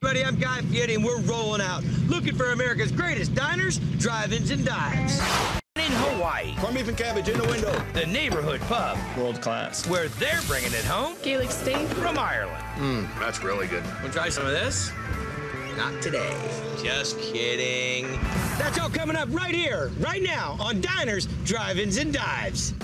Buddy, I'm Guy Fieri, and we're rolling out, looking for America's greatest diners, drive-ins, and dives. In Hawaii, corned beef and cabbage in the window. the neighborhood pub, World class. where they're bringing it home Gaelic steak. from Ireland. That's really good. Want to try some of this? Not today. Just kidding. That's all coming up right here, right now, on Diners, Drive-Ins, and Dives.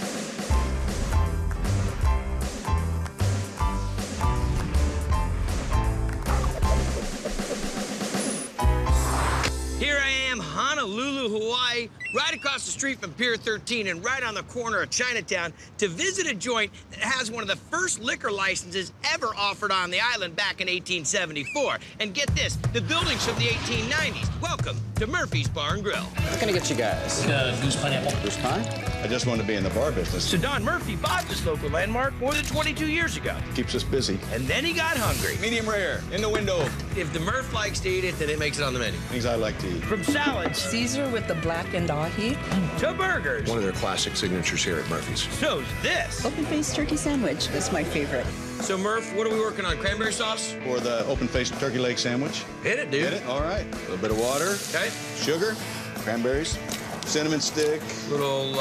Here I am, Honolulu, Hawaii, right across the street from Pier 13 and right on the corner of Chinatown to visit a joint that has one of the first liquor licenses ever offered on the island back in 1874. And get this, the building's from the 1890s. Welcome to Murphy's Bar and Grill. What can I get you guys? Goose pineapple. Goose pie? I just wanted to be in the bar business. So Don Murphy bought this local landmark more than 22 years ago. Keeps us busy. And then he got hungry. Medium rare, in the window. If the Murph likes to eat it, then it makes it on the menu. Things I like to eat. From salads Caesar with the blackened ahi. to burgers. One of their classic signatures here at Murphy's. So's this. Open-faced turkey sandwich is my favorite. So Murph, what are we working on? Cranberry sauce? For the open-faced turkey leg sandwich. Hit it, dude. Get it? All right. A little bit of water, Okay. sugar, cranberries, cinnamon stick, Little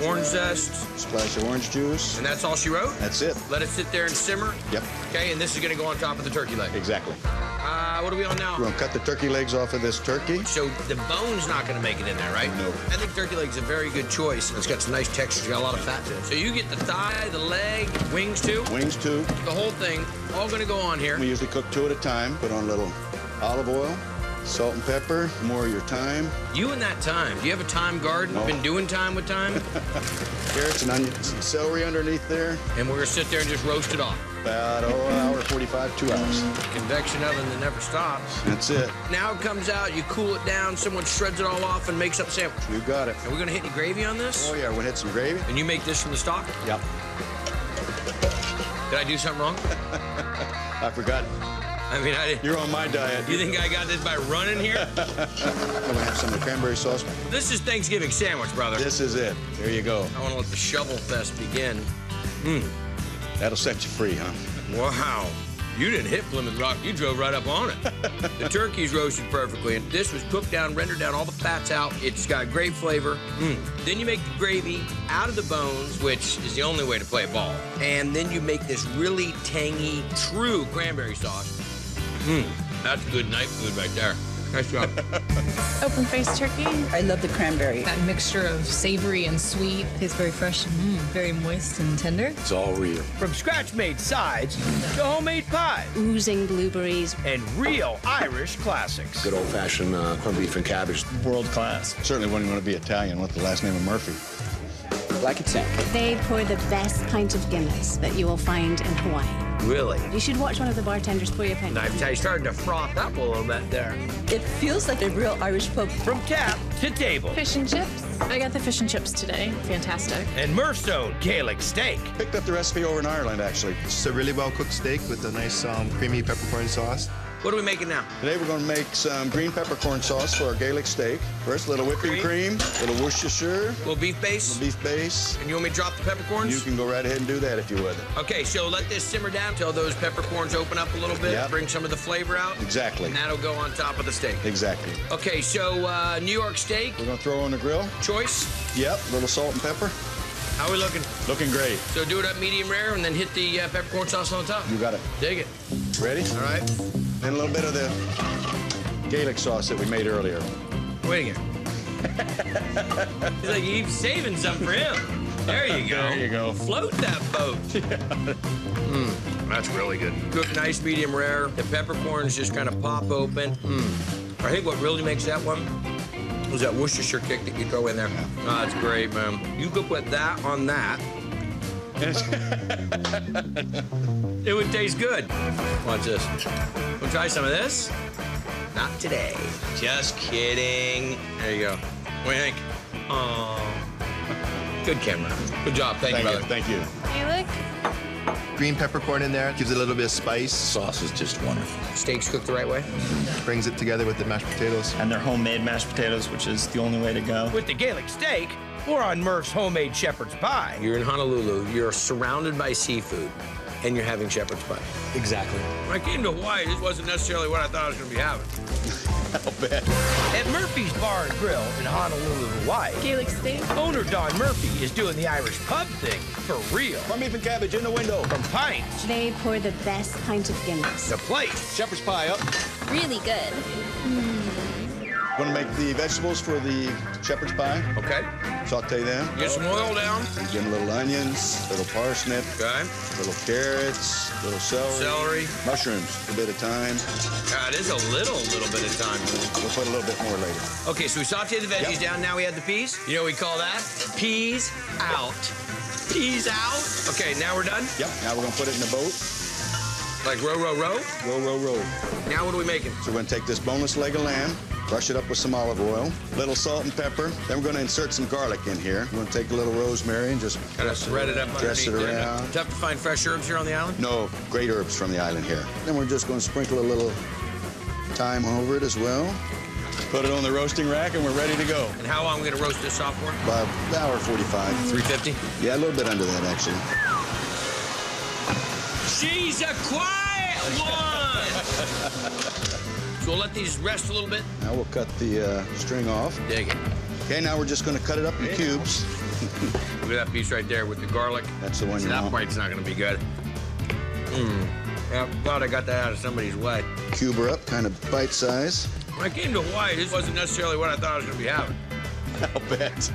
orange zest. splash of orange juice. And that's all she wrote? That's it. Let it sit there and simmer. Yep, Okay, and this is gonna go on top of the turkey leg. exactly. What are we on now? We're gonna cut the turkey legs off of this turkey. So the bone's not gonna make it in there, right? No. I think turkey leg's a very good choice. It's got some nice texture. It's got a lot of fat to it. So you get the thigh, the leg, wings too. Wings too. The whole thing, all gonna go on here. We usually cook 2 at a time. Put on a little olive oil, salt and pepper, more of your thyme, You and that thyme. Do you have a thyme garden? No. Been doing thyme with thyme? carrots and onions, and celery underneath there. And we're gonna sit there and just roast it off. About an hour 45, 2 hours. Convection oven that never stops. That's it. Now it comes out, you cool it down, someone shreds it all off and makes up a sandwich. You got it. Are we gonna hit any gravy on this? Oh yeah, we're gonna hit some gravy. And you make this from the stock? Yep. Did I do something wrong? I forgot. I mean, I didn't. You're on my diet. You think I got this by running here? I'm gonna have some of the cranberry sauce. This is Thanksgiving sandwich, brother. This is it. There you go. I want to let the shovel fest begin. That'll set you free, huh? Wow. You didn't hit Plymouth Rock. You drove right up on it. The turkey's roasted perfectly, and this was cooked down, rendered down, all the fat's out. It's got great flavor. Then you make the gravy out of the bones, which is the only way to play a ball. And then you make this really tangy, true cranberry sauce. That's good night food right there. Nice job. Open-faced turkey. I love the cranberry. That mixture of savory and sweet is very fresh and very moist and tender. It's all real. From scratch-made sides to homemade pies Oozing blueberries. and real Irish classics. Good old-fashioned corned beef and cabbage. World class. Certainly wouldn't want to be Italian with the last name of Murphy. Like it's in. They pour the best pint of Guinness that you will find in Hawaii. Really? You should watch one of the bartenders pour you a pint. I started to froth up a little bit there. It feels like a real Irish pub. From tap to table. Fish and chips. I got the fish and chips today. Fantastic. And Murph's own Gaelic steak. Picked up the recipe over in Ireland, actually. It's a really well-cooked steak with a nice creamy peppercorn sauce. What are we making now? Today we're going to make some green peppercorn sauce for our Gaelic steak. First, a little whipping cream, a little Worcestershire, Little beef base? beef base. And you want me to drop the peppercorns? You can go right ahead and do that if you would. Okay, so let this simmer down till those peppercorns open up a little bit. Yep. Bring some of the flavor out. Exactly. And that'll go on top of the steak. Exactly. Okay, so New York steak, We're going to throw on the grill. choice. Yep, a little salt and pepper. How we looking? Looking great. So do it up medium rare and then hit the peppercorn sauce on top. You got it. Dig it. Ready? All right. And a little bit of the Gaelic sauce that we made earlier. Wait again. He's like, he's saving some for him. There you go. There you go. Float that boat. That's really good. Cooked nice, medium rare. The peppercorns just kind of pop open. I think what really makes that one is that Worcestershire kick that you throw in there. Oh, it's great, man. You could put that on that. It would taste good. Watch this. We'll try some of this. Not today. Just kidding. There you go. What do you think? Oh, good camera. Good job. Thank you, brother. Thank you. Gaelic. Green peppercorn in there gives it a little bit of spice, Sauce is just wonderful. Steaks cooked the right way. brings it together with the mashed potatoes. And they're homemade mashed potatoes, which is the only way to go. With the Gaelic steak, or on Murph's homemade shepherd's pie. You're in Honolulu. You're surrounded by seafood. and you're having shepherd's pie. Exactly. When I came to Hawaii, this wasn't necessarily what I thought I was going to be having. I'll bet. At Murphy's Bar and Grill in Honolulu, Hawaii, Gaelic steak. owner Don Murphy is doing the Irish pub thing for real. Corned beef and cabbage in the window. From pints They pour the best kind of Guinness. to plates. Shepherd's pie up. Really good. Going to make the vegetables for the shepherd's pie. Okay. Saute them. Get some oil down. Give them little onions, little parsnip, Okay. little carrots, little celery. Celery. Mushrooms, a bit of thyme. God, it is a little bit of time. We'll put a little bit more later. Okay, so we sauteed the veggies down. Now we add the peas. You know what we call that? Peas out. Peas out. Okay, now we're done. Yep. Now we're going to put it in the boat. Like row, row, row. Roll, roll, roll. Now what are we making? So we're going to take this boneless leg of lamb, brush it up with some olive oil, little salt and pepper. Then we're going to insert some garlic in here. We're going to take a little rosemary and just Kind of spread it up dress it underneath there. around. Tough to find fresh herbs here on the island? No, great herbs from the island here. Then we're just going to sprinkle a little thyme over it as well. Put it on the roasting rack and we're ready to go. And how long are we going to roast this off for? About an hour 45. 350? Yeah, a little bit under that actually. She's a quiet one! So we'll let these rest a little bit. Now we'll cut the string off. Dig it. Okay, now we're just going to cut it up in cubes. Look at that piece right there with the garlic. That's the one See, you that want. part's not going to be good. Yeah, I'm glad I got that out of somebody's way. Cube her up, kind of bite size. When I came to Hawaii, this wasn't necessarily what I thought I was going to be having. I'll bet.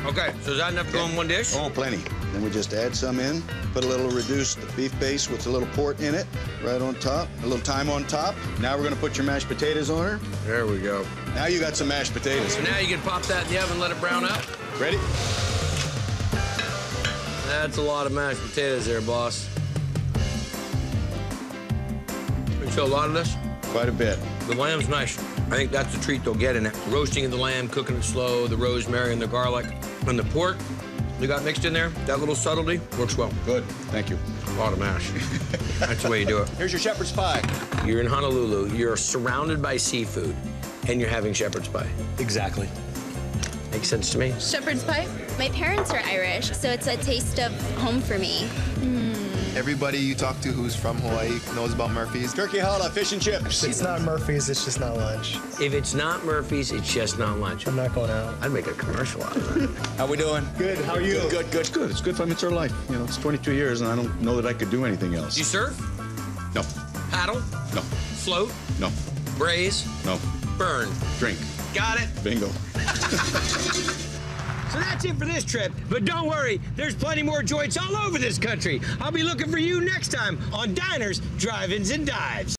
Okay, so is that enough to go in one dish? Oh, plenty. Then we just add some in. Put a little reduced beef base with a little port in it, right on top. A little thyme on top. Now we're going to put your mashed potatoes on her. There we go. Now you got some mashed potatoes. So now you can pop that in the oven, let it brown up. Ready? That's a lot of mashed potatoes there, boss. You feel a lot of this? Quite a bit. The lamb's nice. I think that's the treat they'll get in it. Roasting of the lamb, cooking it slow, the rosemary and the garlic. And the pork you got mixed in there, that little subtlety, works well. Good. Thank you. A lot of mash. That's the way you do it. Here's your shepherd's pie. You're in Honolulu, you're surrounded by seafood, and you're having shepherd's pie. Exactly. Makes sense to me. Shepherd's pie? My parents are Irish, so it's a taste of home for me. Everybody you talk to who's from Hawaii knows about Murphy's. Turkey challah, fish and chips. It's not Murphy's, it's just not lunch. If it's not Murphy's, it's just not lunch. I'm not going out. I'd make a commercial out of that. How we doing? Good, how are you? Good, good. It's good. It's good fun. It's our life. You know, it's 22 years, and I don't know that I could do anything else. You surf? No. Paddle? No. Float? No. Braise? No. Burn? Drink. Got it? Bingo. So that's it for this trip. But don't worry, there's plenty more joints all over this country. I'll be looking for you next time on Diners, Drive-Ins, and Dives.